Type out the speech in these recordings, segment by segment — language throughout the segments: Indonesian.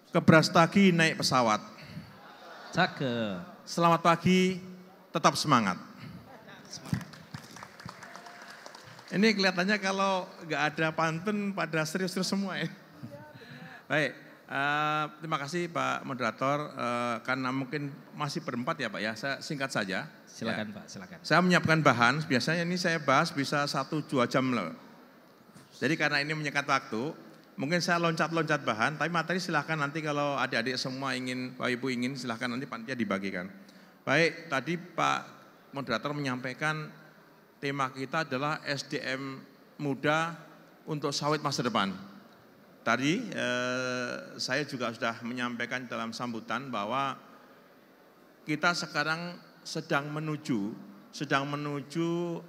Ke Brastagi naik pesawat. Cakep. Selamat pagi, tetap semangat. Ini kelihatannya kalau nggak ada pantun pada serius-serius semua ya. Baik, terima kasih Pak Moderator. Karena mungkin masih berempat ya Pak ya, saya singkat saja. Silakan ya. Pak, silakan. Saya menyiapkan bahan, biasanya ini saya bahas bisa 1-2 jam loh. Jadi karena ini menyekat waktu, mungkin saya loncat-loncat bahan, tapi materi silahkan nanti kalau adik-adik semua ingin, Bapak Ibu ingin silahkan nanti panitia dibagikan. Baik, tadi Pak Moderator menyampaikan tema kita adalah SDM muda untuk sawit masa depan. Tadi saya juga sudah menyampaikan dalam sambutan bahwa kita sekarang sedang menuju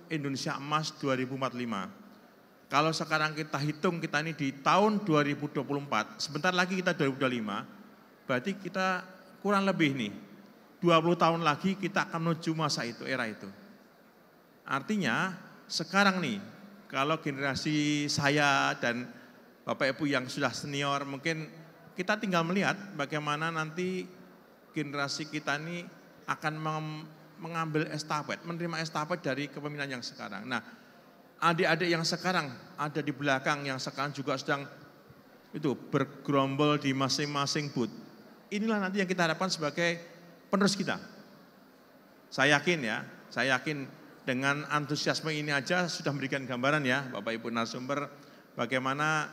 Indonesia Emas 2045. Kalau sekarang kita hitung kita ini di tahun 2024, sebentar lagi kita 2025, berarti kita kurang lebih nih, 20 tahun lagi kita akan menuju masa itu, era itu. Artinya sekarang nih, kalau generasi saya dan Bapak Ibu yang sudah senior, mungkin kita tinggal melihat bagaimana nanti generasi kita ini akan mengambil estafet, menerima estafet dari kepemimpinan yang sekarang. Nah, adik-adik yang sekarang ada di belakang, yang sekarang juga sedang itu bergerombol di masing-masing booth. Inilah nanti yang kita harapkan sebagai penerus kita. Saya yakin dengan antusiasme ini aja sudah memberikan gambaran ya Bapak Ibu narasumber, bagaimana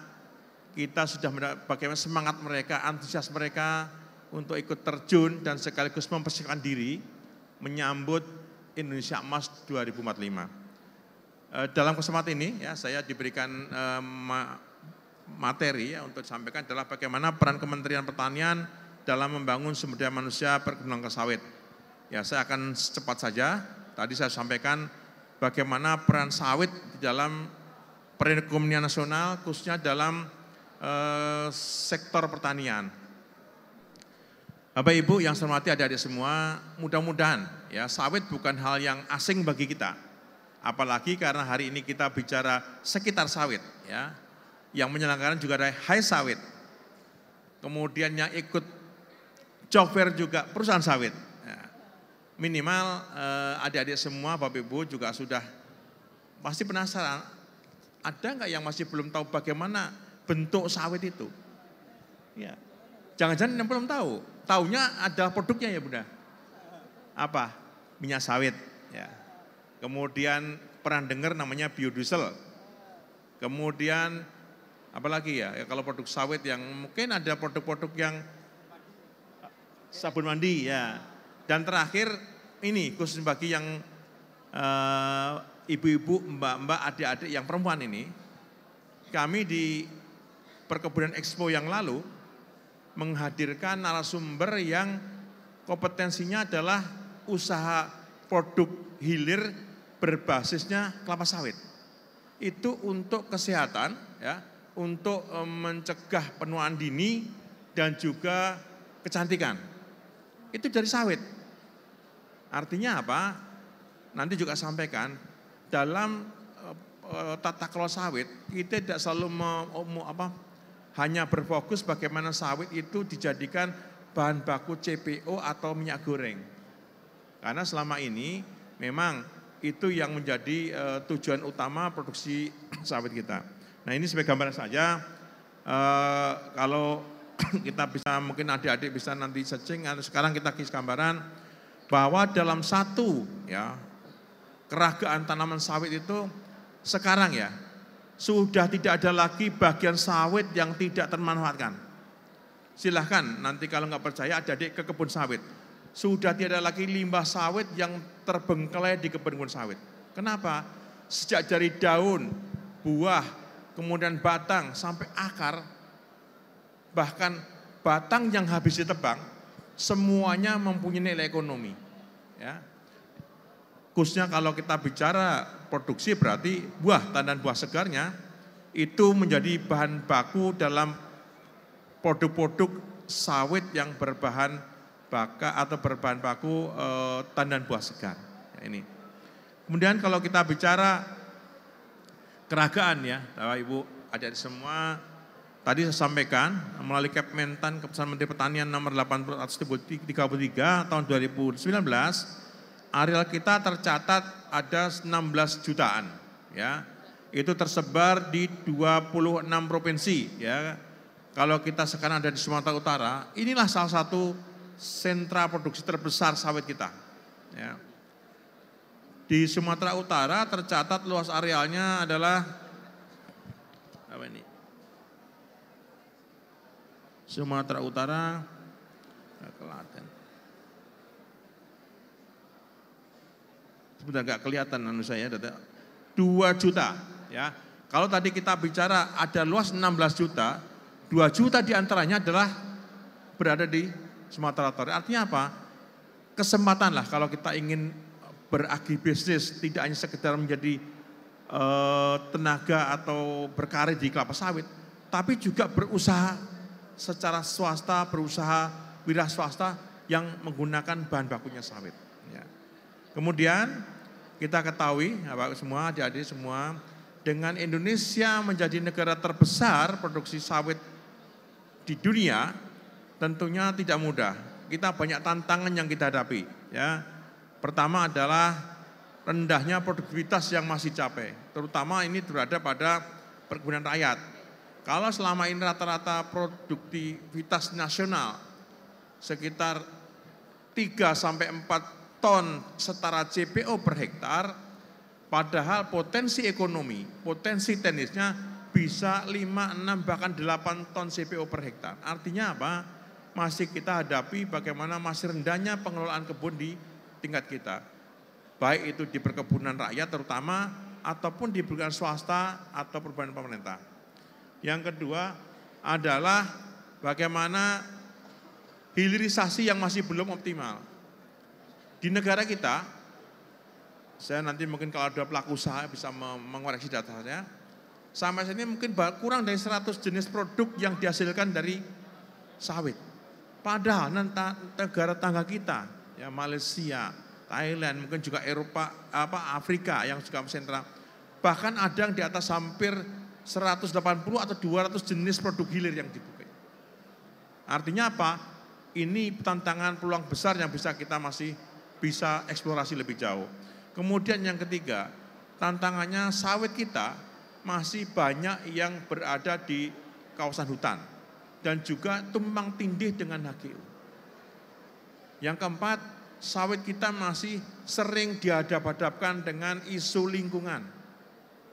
kita sudah bagaimana semangat mereka, antusias mereka untuk ikut terjun dan sekaligus mempersiapkan diri menyambut Indonesia Emas 2045. Dalam kesempatan ini ya saya diberikan materi ya untuk sampaikan adalah bagaimana peran Kementerian Pertanian dalam membangun sumber daya manusia perkebunan sawit. Ya saya akan cepat saja. Tadi saya sampaikan bagaimana peran sawit di dalam perekonomian nasional khususnya dalam sektor pertanian. Bapak Ibu yang saya hormati adik-adik semua, mudah-mudahan ya sawit bukan hal yang asing bagi kita. Apalagi karena hari ini kita bicara sekitar sawit ya. Yang menyelenggarakan juga ada Hai Sawit. Kemudian yang ikut job fair juga perusahaan sawit. Ya. Minimal adik-adik semua Bapak Ibu juga sudah pasti penasaran. Ada nggak yang masih belum tahu bagaimana bentuk sawit itu? Ya. Jangan-jangan yang belum tahu. Taunya ada produknya ya Bunda. Apa? Minyak sawit. Ya. Kemudian pernah dengar namanya biodiesel. Kemudian apalagi ya, kalau produk sawit yang mungkin ada produk-produk yang sabun mandi ya. Dan terakhir ini khusus bagi yang ibu-ibu, mbak-mbak, adik-adik yang perempuan ini. Kami di Perkebunan Expo yang lalu menghadirkan narasumber yang kompetensinya adalah usaha produk hilir berbasisnya kelapa sawit. Itu untuk kesehatan ya, untuk mencegah penuaan dini dan juga kecantikan. Itu dari sawit. Artinya apa? Nanti juga sampaikan dalam tata kelola sawit kita tidak selalu hanya berfokus bagaimana sawit itu dijadikan bahan baku CPO atau minyak goreng. Karena selama ini memang itu yang menjadi tujuan utama produksi sawit kita. Nah ini sebagai gambaran saja, kalau kita bisa mungkin adik-adik bisa nanti searching, sekarang kita kasih gambaran bahwa dalam satu ya keragaan tanaman sawit itu sekarang ya sudah tidak ada lagi bagian sawit yang tidak termanfaatkan. Silahkan nanti kalau nggak percaya adik-adik ke kebun sawit. Sudah tidak lagi limbah sawit yang terbengkelai di kebun sawit. Kenapa? Sejak dari daun, buah, kemudian batang sampai akar, bahkan batang yang habis ditebang, semuanya mempunyai nilai ekonomi. Ya. Khususnya kalau kita bicara produksi berarti buah, tandan buah segarnya itu menjadi bahan baku dalam produk-produk sawit yang berbahan atau berbahan baku tandan buah segar. Ya, ini. Kemudian kalau kita bicara keragaan ya, Bapak Ibu, adik-adik semua, tadi saya sampaikan melalui Kementan Keputusan Menteri Pertanian nomor 80/33 tahun 2019, areal kita tercatat ada 16 jutaan, ya. Itu tersebar di 26 provinsi, ya. Kalau kita sekarang ada di Sumatera Utara, inilah salah satu sentra produksi terbesar sawit kita, ya. Di Sumatera Utara tercatat luas arealnya adalah apa ini? Sumatera Utara, Klaten. Sebentar nggak kelihatan anu saya, 2 juta, ya. Kalau tadi kita bicara ada luas 16 juta, 2 juta diantaranya adalah berada di Sumatera Utara. Artinya apa? Kesempatan lah kalau kita ingin beragibisnis, tidak hanya sekedar menjadi tenaga atau berkarir di kelapa sawit, tapi juga berusaha secara swasta, berusaha wira swasta yang menggunakan bahan bakunya sawit. Ya. Kemudian kita ketahui, Bapak semua, adik-adik semua, dengan Indonesia menjadi negara terbesar produksi sawit di dunia, tentunya tidak mudah. Kita banyak tantangan yang kita hadapi. Ya. Pertama adalah rendahnya produktivitas yang masih capai, terutama ini berada pada perkebunan rakyat. Kalau selama ini rata-rata produktivitas nasional sekitar 3-4 ton setara CPO per hektar, padahal potensi ekonomi, potensi teknisnya bisa 5, 6, bahkan 8 ton CPO per hektar. Artinya apa? Masih kita hadapi bagaimana masih rendahnya pengelolaan kebun di tingkat kita. Baik itu di perkebunan rakyat terutama, ataupun di perkebunan swasta atau perkebunan pemerintah. Yang kedua adalah bagaimana hilirisasi yang masih belum optimal. Di negara kita, saya nanti mungkin kalau ada pelaku usaha bisa mengoreksi datanya, sampai sini mungkin kurang dari 100 jenis produk yang dihasilkan dari sawit. Padahal negara tangga kita, ya Malaysia, Thailand, mungkin juga Eropa, Afrika yang juga sentra, bahkan ada yang di atas hampir 180 atau 200 jenis produk hilir yang dibuka. Artinya apa? Ini tantangan peluang besar yang kita masih bisa eksplorasi lebih jauh. Kemudian yang ketiga, tantangannya sawit kita masih banyak yang berada di kawasan hutan dan juga tumpang tindih dengan HGU. Yang keempat, sawit kita masih sering dihadap-hadapkan dengan isu lingkungan.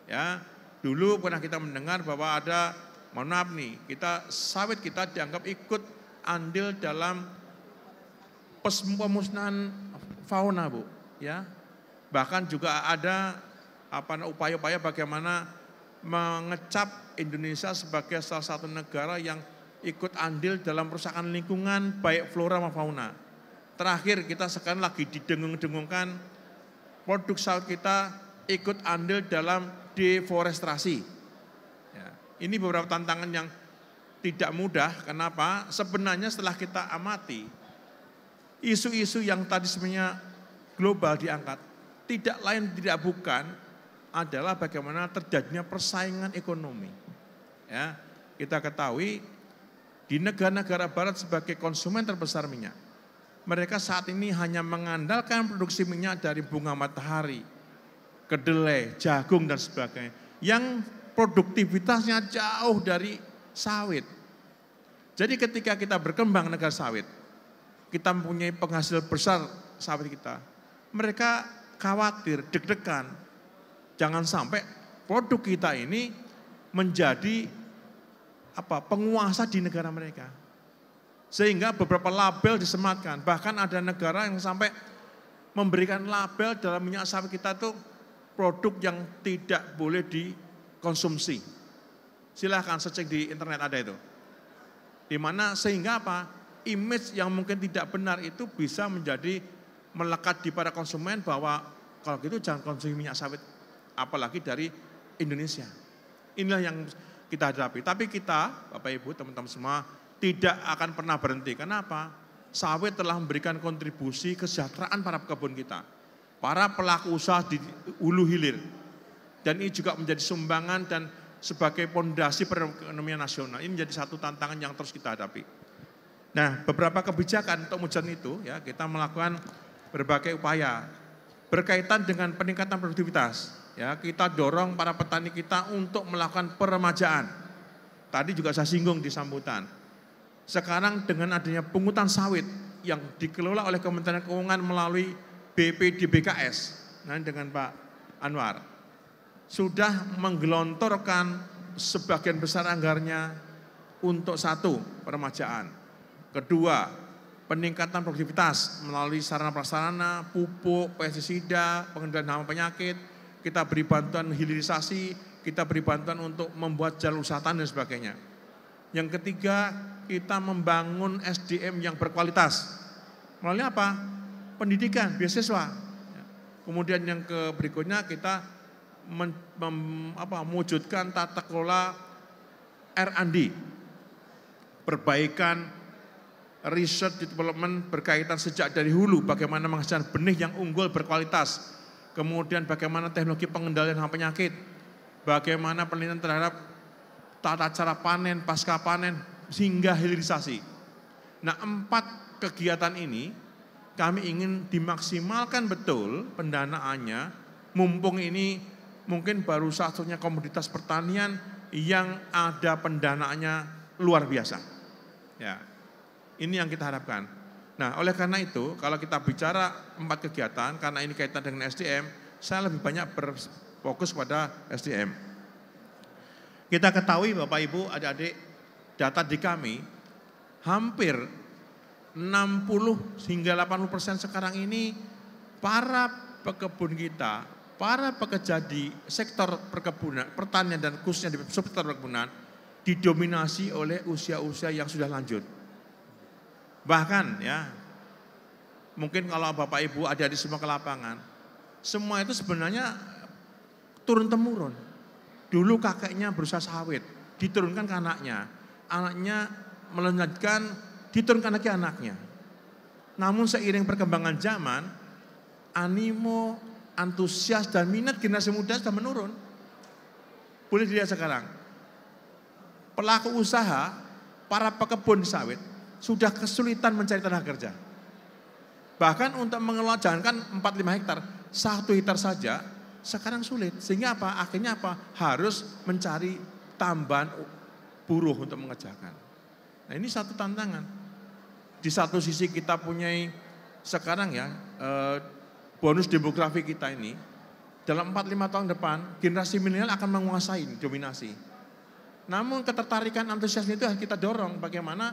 Ya, dulu pernah kita mendengar bahwa ada, mohon maaf nih, sawit kita dianggap ikut andil dalam pemusnahan fauna, Bu. Ya, bahkan juga ada upaya-upaya bagaimana mengecap Indonesia sebagai salah satu negara yang ikut andil dalam perusahaan lingkungan baik flora maupun fauna. Terakhir kita sekarang lagi didengung-dengungkan produk sawit kita ikut andil dalam deforestasi. Ya, ini beberapa tantangan yang tidak mudah. Kenapa? Sebenarnya setelah kita amati, isu-isu yang tadi sebenarnya global diangkat, tidak lain tidak bukan adalah bagaimana terjadinya persaingan ekonomi. Ya, kita ketahui di negara-negara barat sebagai konsumen terbesar minyak, mereka saat ini hanya mengandalkan produksi minyak dari bunga matahari, kedelai, jagung dan sebagainya, yang produktivitasnya jauh dari sawit. Jadi ketika kita berkembang negara sawit, kita mempunyai penghasil besar sawit kita, mereka khawatir, deg-degan, jangan sampai produk kita ini menjadi penguasa di negara mereka. Sehingga beberapa label disematkan, bahkan ada negara yang sampai memberikan label dalam minyak sawit kita itu produk yang tidak boleh dikonsumsi. Silahkan cek di internet ada itu. Di mana sehingga image yang mungkin tidak benar itu bisa menjadi melekat di para konsumen bahwa kalau gitu jangan konsumsi minyak sawit, apalagi dari Indonesia. Inilah yang kita hadapi. Tapi kita, Bapak Ibu, teman-teman semua, tidak akan pernah berhenti. Kenapa? Sawit telah memberikan kontribusi kesejahteraan para pekebun kita, para pelaku usaha di hulu hilir. Dan ini juga menjadi sumbangan dan sebagai pondasi perekonomian nasional. Ini menjadi satu tantangan yang terus kita hadapi. Nah, beberapa kebijakan untuk mewujudkan itu ya kita melakukan berbagai upaya berkaitan dengan peningkatan produktivitas. Ya, kita dorong para petani kita untuk melakukan peremajaan. Tadi juga saya singgung di sambutan. Sekarang dengan adanya pungutan sawit yang dikelola oleh Kementerian Keuangan melalui BPDBKS, nah dengan Pak Anwar, sudah menggelontorkan sebagian besar anggarannya untuk satu, peremajaan. Kedua, peningkatan produktivitas melalui sarana prasarana, pupuk, pestisida, pengendalian hama penyakit, kita beri bantuan hilirisasi, kita beri bantuan untuk membuat jalur usaha dan sebagainya. Yang ketiga, kita membangun SDM yang berkualitas. Melalui apa? Pendidikan, beasiswa. Kemudian yang berikutnya kita mewujudkan tata kelola R&D, perbaikan research development berkaitan sejak dari hulu, bagaimana menghasilkan benih yang unggul berkualitas, kemudian bagaimana teknologi pengendalian hama penyakit, bagaimana penelitian terhadap tata cara panen, pasca panen, hingga hilirisasi. Nah, 4 kegiatan ini kami ingin dimaksimalkan betul pendanaannya, mumpung ini mungkin baru satunya komoditas pertanian yang ada pendanaannya luar biasa. Ya, ini yang kita harapkan. Nah, oleh karena itu, kalau kita bicara 4 kegiatan, karena ini kaitan dengan SDM, saya lebih banyak berfokus pada SDM. Kita ketahui Bapak Ibu, adik-adik, data di kami, hampir 60 hingga 80% sekarang ini para pekebun kita, para pekerja di sektor perkebunan, pertanian dan khususnya di sektor perkebunan didominasi oleh usia-usia yang sudah lanjut. Bahkan ya, mungkin kalau Bapak Ibu adik-adik semua ke lapangan, semua itu sebenarnya turun-temurun. Dulu kakeknya berusaha sawit, diturunkan ke anaknya, anaknya melanjutkan, diturunkan lagi anaknya. Namun seiring perkembangan zaman, animo, antusias dan minat generasi muda sudah menurun. Boleh dilihat sekarang, pelaku usaha, para pekebun sawit sudah kesulitan mencari tenaga kerja. Bahkan untuk mengelola jangankan 4-5 hektar, 1 hektar saja sekarang sulit. Sehingga apa? Akhirnya apa? Harus mencari tambahan buruh untuk mengerjakan. Nah, ini satu tantangan. Di satu sisi kita punya sekarang ya bonus demografi kita ini dalam 4-5 tahun depan generasi milenial akan menguasai dominasi. Namun ketertarikan antusiasme itu harus kita dorong bagaimana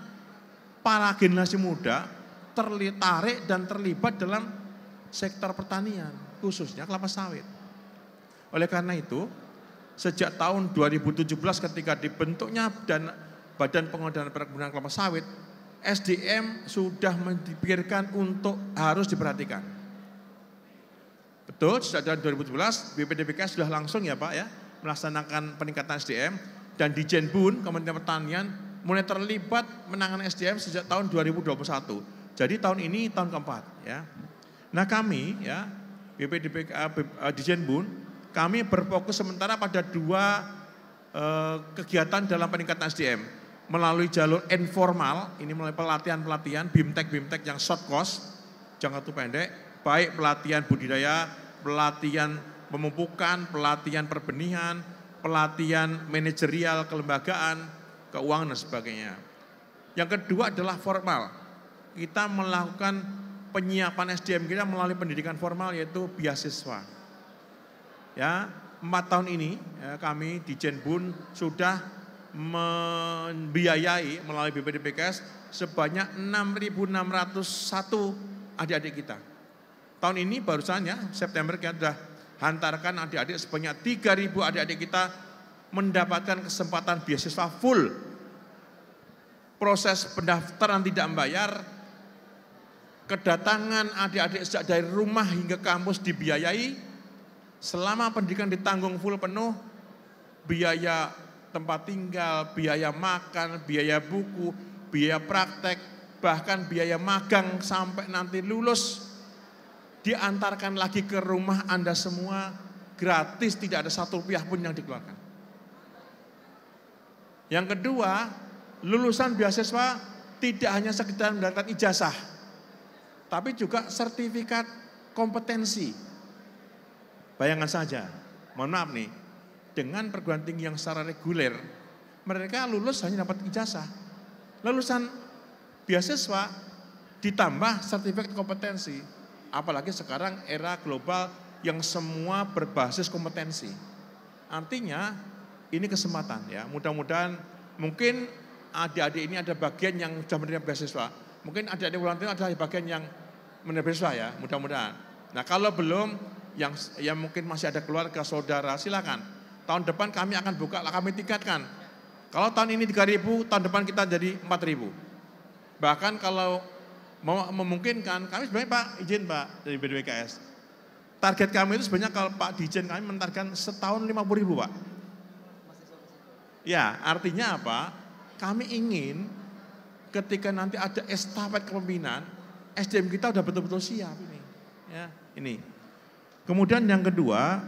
para generasi muda tertarik dan terlibat dalam sektor pertanian khususnya kelapa sawit. Oleh karena itu sejak tahun 2017 ketika dibentuknya Badan Pengelolaan Perkebunan Kelapa Sawit, SDM sudah dipikirkan untuk harus diperhatikan. Betul, sejak tahun 2017 BPDBK sudah langsung ya Pak ya melaksanakan peningkatan SDM dan di Jenbun Kementerian Pertanian mulai terlibat menangani SDM sejak tahun 2021. Jadi tahun ini tahun keempat ya. Nah kami ya BPDBK di Jenbun kami berfokus sementara pada 2 kegiatan dalam peningkatan SDM melalui jalur informal, ini melalui pelatihan-pelatihan BIMTEK yang short course, jangka waktu pendek, baik pelatihan budidaya, pelatihan pemupukan, pelatihan perbenihan, pelatihan manajerial, kelembagaan, keuangan dan sebagainya. Yang kedua adalah formal, kita melakukan penyiapan SDM kita melalui pendidikan formal yaitu beasiswa. Ya, 4 tahun ini ya, kami di Jenbun sudah membiayai melalui BPDBKS sebanyak 6.601 adik-adik kita. Tahun ini barusan ya September kita sudah hantarkan adik-adik sebanyak 3.000 adik-adik kita mendapatkan kesempatan beasiswa full. Proses pendaftaran tidak membayar, kedatangan adik-adik sejak dari rumah hingga kampus dibiayai. Selama pendidikan ditanggung full penuh, biaya tempat tinggal, biaya makan, biaya buku, biaya praktek, bahkan biaya magang sampai nanti lulus, diantarkan lagi ke rumah Anda semua gratis, tidak ada 1 rupiah pun yang dikeluarkan. Yang kedua, lulusan beasiswa tidak hanya sekedar mendapatkan ijazah, tapi juga sertifikat kompetensi. Bayangkan saja, mohon maaf nih, dengan perguruan tinggi yang secara reguler, mereka lulus hanya dapat ijazah. Lulusan beasiswa ditambah sertifikat kompetensi. Apalagi sekarang era global yang semua berbasis kompetensi. Artinya ini kesempatan ya, mudah-mudahan mungkin adik-adik ini ada bagian yang sudah menerima beasiswa. Mungkin adik-adik volunteer ada bagian yang menerima beasiswa ya, mudah-mudahan. Nah kalau belum, yang mungkin masih ada keluarga, saudara, silakan. Tahun depan kami akan buka, kami tingkatkan. Kalau tahun ini 3.000, tahun depan kita jadi 4.000. Bahkan kalau memungkinkan, kami sebenarnya Pak, izin Pak dari BDWKS. Target kami itu sebenarnya kalau Pak Dijen kami mentargetkan setahun 50.000 Pak. Ya, artinya apa? Kami ingin ketika nanti ada estafet kepemimpinan, SDM kita udah betul-betul siap ini. Ya, ini. Kemudian yang kedua,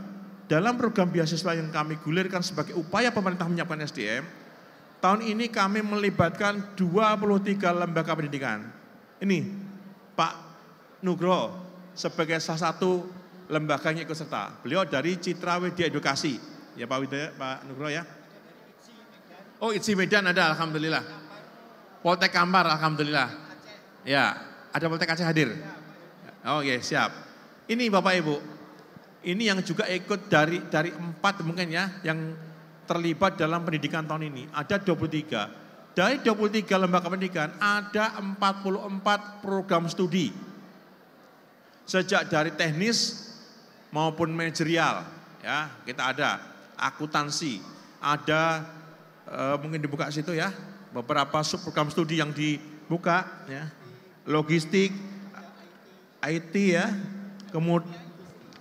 dalam program beasiswa yang kami gulirkan sebagai upaya pemerintah menyiapkan SDM, tahun ini kami melibatkan 23 lembaga pendidikan. Ini Pak Nugroho sebagai salah satu lembaganya ikut serta. Beliau dari Citra Widya Edukasi. Ya Pak Nugroho ya. Oh, ITSI Medan ada, alhamdulillah. Poltek Kampar, alhamdulillah. Ya, ada Poltek Aceh hadir. Oh iya, siap. Ini Bapak Ibu, ini yang juga ikut dari 4 mungkin ya, yang terlibat dalam pendidikan tahun ini. Ada 23. Dari 23 lembaga pendidikan, ada 44 program studi. Sejak dari teknis maupun manajerial, ya kita ada akuntansi, ada mungkin dibuka situ ya, beberapa subprogram studi yang dibuka ya, logistik, IT ya, kemudian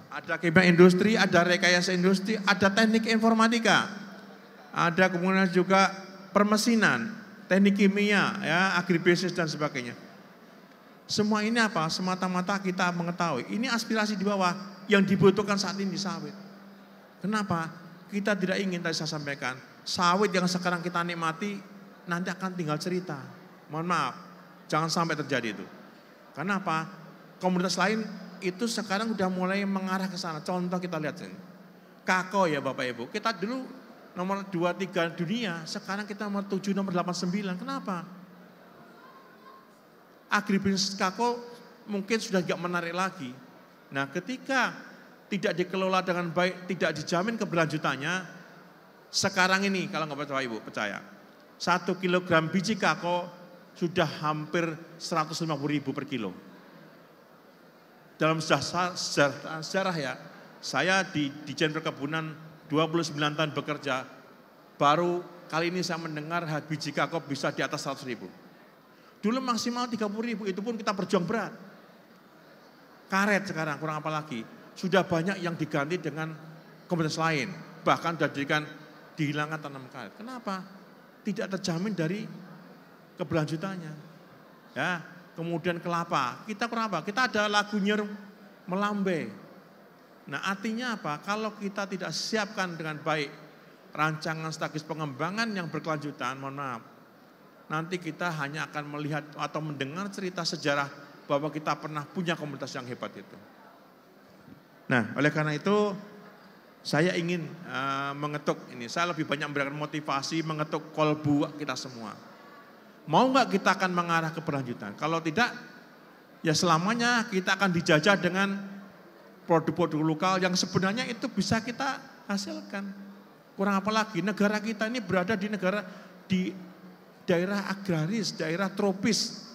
ada kimia industri, ada rekayasa industri, ada teknik informatika, ada kemudian juga permesinan, teknik kimia ya, agribisnis dan sebagainya. Semua ini apa? Semata-mata kita mengetahui ini aspirasi di bawah yang dibutuhkan saat ini di sawit. Kenapa? Kita tidak ingin, tadi saya sampaikan, sawit yang sekarang kita nikmati nanti akan tinggal cerita. Mohon maaf, jangan sampai terjadi itu. Karena apa? Komunitas lain itu sekarang udah mulai mengarah ke sana. Contoh kita lihat sini. Kako ya Bapak Ibu. Kita dulu nomor 23 dunia, sekarang kita nomor 7, nomor 89. Kenapa? Agribisnis Kako mungkin sudah tidak menarik lagi. Nah, ketika tidak dikelola dengan baik, tidak dijamin keberlanjutannya, sekarang ini kalau nggak percaya Ibu, percaya. 1 kilogram biji kako sudah hampir 150.000 per kilo. Dalam sejarah ya, saya di Dijen Perkebunan 29 tahun bekerja, baru kali ini saya mendengar harga biji kako bisa di atas 100.000. Dulu maksimal 30.000, itu pun kita berjuang berat. Karet sekarang kurang apa lagi, sudah banyak yang diganti dengan komoditas lain, bahkan sudah dihilangkan tanam karet. Kenapa? Tidak terjamin dari keberlanjutannya. Ya, kemudian kelapa. Kita kurang apa? Kita ada lagunya melambai. Nah, artinya apa? Kalau kita tidak siapkan dengan baik rancangan strategis pengembangan yang berkelanjutan, mohon maaf, nanti kita hanya akan melihat atau mendengar cerita sejarah bahwa kita pernah punya komunitas yang hebat itu. Nah, oleh karena itu saya ingin mengetuk ini, saya lebih banyak memberikan motivasi, mengetuk kolbu kita semua. Mau nggak kita akan mengarah ke berlanjutan? Kalau tidak, ya selamanya kita akan dijajah dengan produk-produk lokal yang sebenarnya itu bisa kita hasilkan. Kurang apa lagi, negara kita ini berada di daerah agraris, daerah tropis.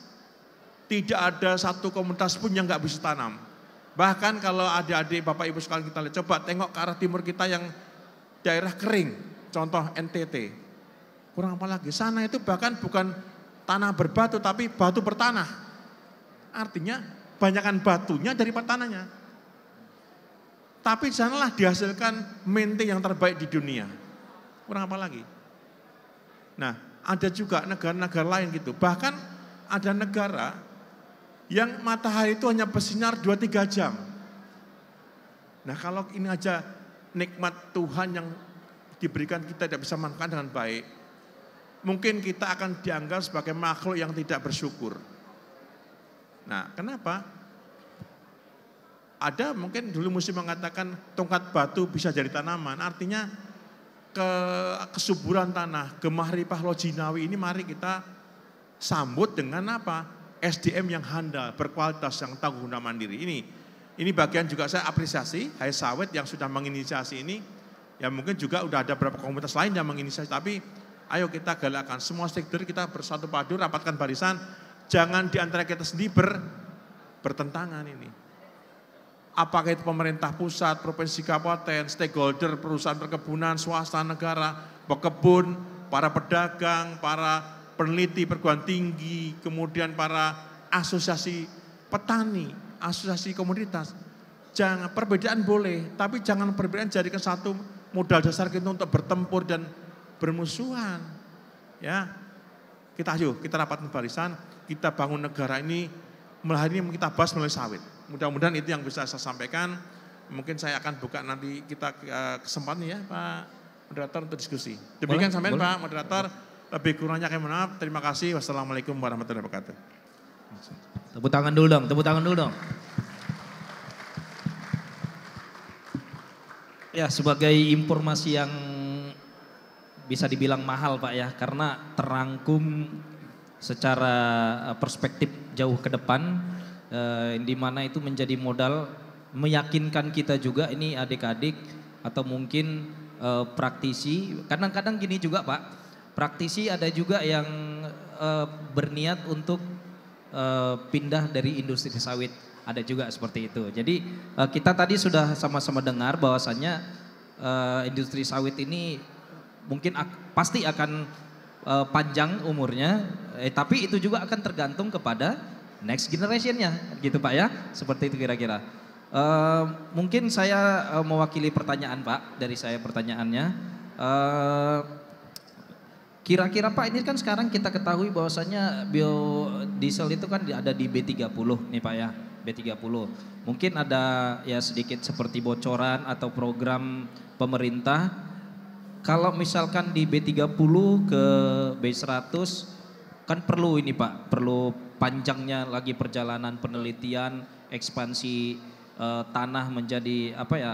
Tidak ada satu komunitas pun yang nggak bisa tanam. Bahkan kalau adik-adik Bapak Ibu sekalian kita lihat, coba tengok ke arah timur kita yang daerah kering, contoh NTT. Kurang apa lagi, sana itu bahkan bukan tanah berbatu tapi batu bertanah. Artinya banyakkan batunya daripada tanahnya. Tapi sanalah dihasilkan mente yang terbaik di dunia. Kurang apa lagi. Nah, ada juga negara-negara lain gitu. Bahkan ada negara yang matahari itu hanya bersinar 2-3 jam. Nah, kalau ini aja nikmat Tuhan yang diberikan kita tidak bisa manfaatkan dengan baik. mungkin kita akan dianggap sebagai makhluk yang tidak bersyukur. Nah, kenapa? Ada mungkin dulu musim mengatakan tongkat batu bisa jadi tanaman, artinya kesuburan tanah, gemah ripah lojinawi ini mari kita sambut dengan apa? SDM yang handal, berkualitas, yang tangguh guna mandiri. Ini bagian juga saya apresiasi, Hai Sawit yang sudah menginisiasi ini. Ya mungkin juga udah ada beberapa komunitas lain yang menginisiasi, tapi ayo kita galakkan semua stakeholder kita bersatu padu, rapatkan barisan, jangan di antara kita sendiri bertentangan ini. Apakah itu pemerintah pusat, provinsi, kabupaten, stakeholder, perusahaan perkebunan, swasta, negara, pekebun, para pedagang, para peneliti perguruan tinggi, kemudian para asosiasi petani, asosiasi komoditas. Jangan, perbedaan boleh, tapi jangan perbedaan jadikan satu modal dasar kita untuk bertempur dan bermusuhan. Ya, kita rapatkan barisan, kita bangun negara ini, hari ini kita bahas melalui sawit. Mudah-mudahan itu yang bisa saya sampaikan. Mungkin saya akan buka nanti kita kesempatan ya Pak Moderator untuk diskusi. Demikian sampai Pak Moderator, lebih kurangnya kami mohon maaf. Terima kasih. Wassalamualaikum warahmatullahi wabarakatuh. Tepuk tangan dulu dong, tepuk tangan dulu dong. Ya, sebagai informasi yang bisa dibilang mahal Pak ya, karena terangkum secara perspektif jauh ke depan, di mana itu menjadi modal meyakinkan kita juga ini adik-adik atau mungkin praktisi. Kadang-kadang gini juga Pak, praktisi ada juga yang berniat untuk pindah dari industri sawit, ada juga seperti itu. Jadi kita tadi sudah sama-sama dengar bahwasannya industri sawit ini mungkin pasti akan panjang umurnya, tapi itu juga akan tergantung kepada next generation-nya, gitu Pak ya, seperti itu kira-kira. Mungkin saya mewakili pertanyaan Pak, dari saya pertanyaannya. Kira-kira Pak, ini kan sekarang kita ketahui bahwasanya biodiesel itu kan ada di B30 nih Pak ya, B30. Mungkin ada ya sedikit seperti bocoran atau program pemerintah. Kalau misalkan di B30 ke B100 kan perlu ini Pak, perlu panjangnya lagi perjalanan penelitian, ekspansi tanah menjadi apa ya,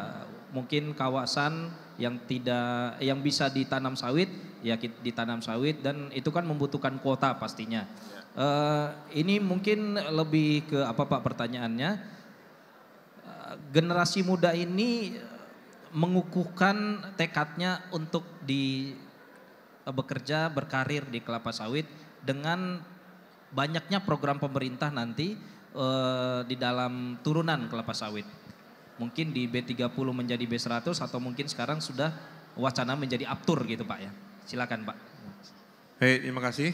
mungkin kawasan yang bisa ditanam sawit, ya ditanam sawit, dan itu kan membutuhkan kuota pastinya. Ini mungkin lebih ke apa Pak pertanyaannya, generasi muda ini mengukuhkan tekadnya untuk bekerja, berkarir di kelapa sawit dengan banyaknya program pemerintah nanti di dalam turunan kelapa sawit. Mungkin di B30 menjadi B100 atau mungkin sekarang sudah wacana menjadi aptur gitu Pak ya. Silakan Pak. Baik, terima kasih.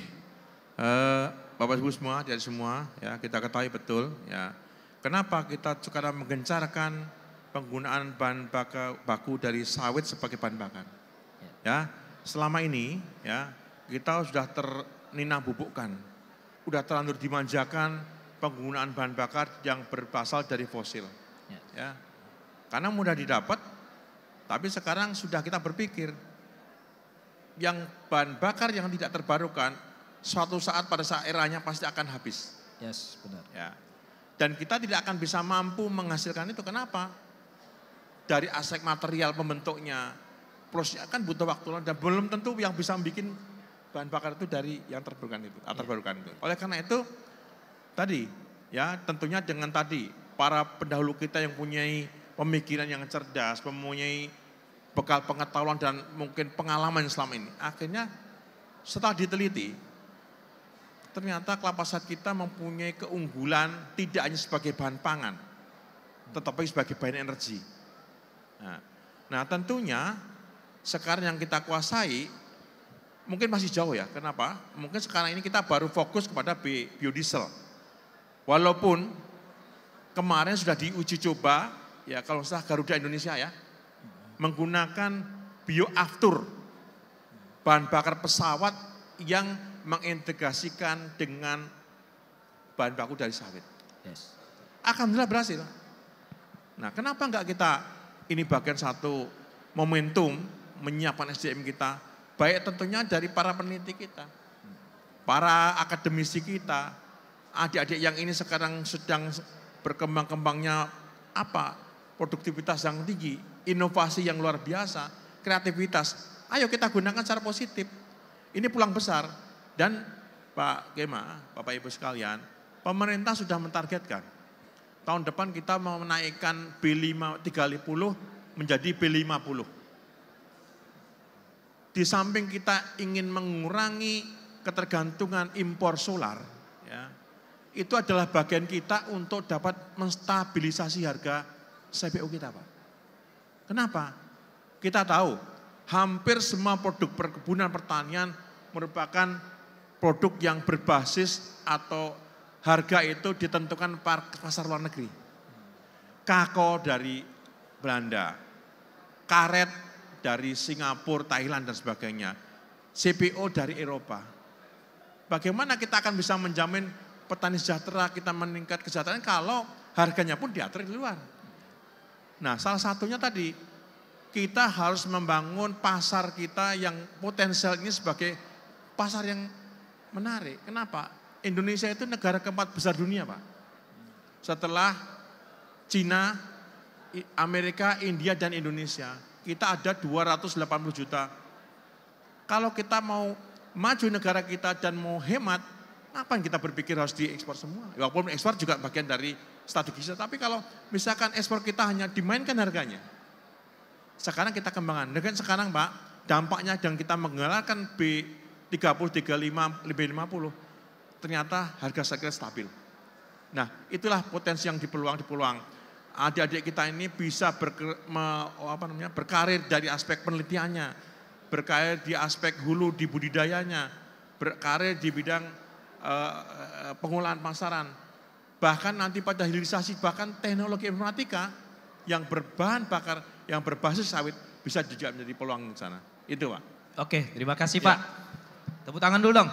Bapak Ibu semua, dari semua ya, kita ketahui betul ya. Kenapa kita sekarang menggencarkan penggunaan bahan baku dari sawit sebagai bahan bakar. Ya, selama ini ya kita sudah terninang bubukkan, sudah terlanjur dimanjakan penggunaan bahan bakar yang berasal dari fosil. Ya, karena mudah didapat, tapi sekarang sudah kita berpikir yang bahan bakar yang tidak terbarukan suatu saat pada saat eranya pasti akan habis. Yes, benar. Ya. Dan kita tidak akan bisa mampu menghasilkan itu. Kenapa? Dari aspek material pembentuknya, prosesnya kan butuh waktu dan belum tentu yang bisa bikin bahan bakar itu dari yang terbarukan itu, terbarukan itu. Oleh karena itu tadi ya tentunya dengan tadi para pendahulu kita yang punyai pemikiran yang cerdas, mempunyai bekal pengetahuan dan mungkin pengalaman selama ini. Akhirnya setelah diteliti, ternyata kelapa sawit kita mempunyai keunggulan tidak hanya sebagai bahan pangan, tetapi sebagai bahan energi. Nah tentunya sekarang yang kita kuasai mungkin masih jauh ya. Kenapa? Mungkin sekarang ini kita baru fokus kepada biodiesel. Walaupun kemarin sudah diuji coba, ya kalau salah Garuda Indonesia ya, menggunakan bioaftur, bahan bakar pesawat yang mengintegrasikan dengan bahan baku dari sawit. Yes. Alhamdulillah berhasil. Nah kenapa enggak kita, ini bagian satu momentum menyiapkan SDM kita baik tentunya dari para peneliti kita, para akademisi kita, adik-adik yang ini sekarang sedang berkembang-kembangnya produktivitas yang tinggi, inovasi yang luar biasa, kreativitas. Ayo kita gunakan secara positif. Ini peluang besar. Dan Pak Gema, Bapak Ibu sekalian, pemerintah sudah mentargetkan. Tahun depan kita mau menaikkan B350 menjadi B50. Di samping kita ingin mengurangi ketergantungan impor solar, ya, itu adalah bagian kita untuk dapat menstabilisasi harga CPO kita, Pak. Kenapa? Kita tahu hampir semua produk perkebunan pertanian merupakan produk yang berbasis atau harga itu ditentukan pasar luar negeri. Kakao dari Belanda, karet dari Singapura, Thailand dan sebagainya, CPO dari Eropa. Bagaimana kita akan bisa menjamin petani sejahtera, kita meningkat kesejahteraan kalau harganya pun diatur di luar. Nah, salah satunya tadi kita harus membangun pasar kita yang potensial ini sebagai pasar yang menarik. Kenapa? Indonesia itu negara keempat besar dunia, Pak. Setelah Cina, Amerika, India, dan Indonesia. Kita ada 280 juta. Kalau kita mau maju negara kita dan mau hemat, ngapain kita berpikir harus diekspor semua? Walaupun ekspor juga bagian dari strategi kita. Tapi kalau misalkan ekspor kita hanya dimainkan harganya, sekarang kita kembangkan. Dengan sekarang Pak, dampaknya dan kita menggelarkan B30, 35, B50, ternyata harga sektor stabil. Nah, itulah potensi yang dipeluang. Adik-adik kita ini bisa berkarir dari aspek penelitiannya, berkarir di aspek hulu di budidayanya, berkarir di bidang pengolahan pasaran. Bahkan nanti pada hilirisasi, bahkan teknologi informatika yang berbahan bakar, yang berbasis sawit bisa juga menjadi peluang di sana. Itu Pak. Oke, terima kasih Pak. Tepuk tangan dulu dong.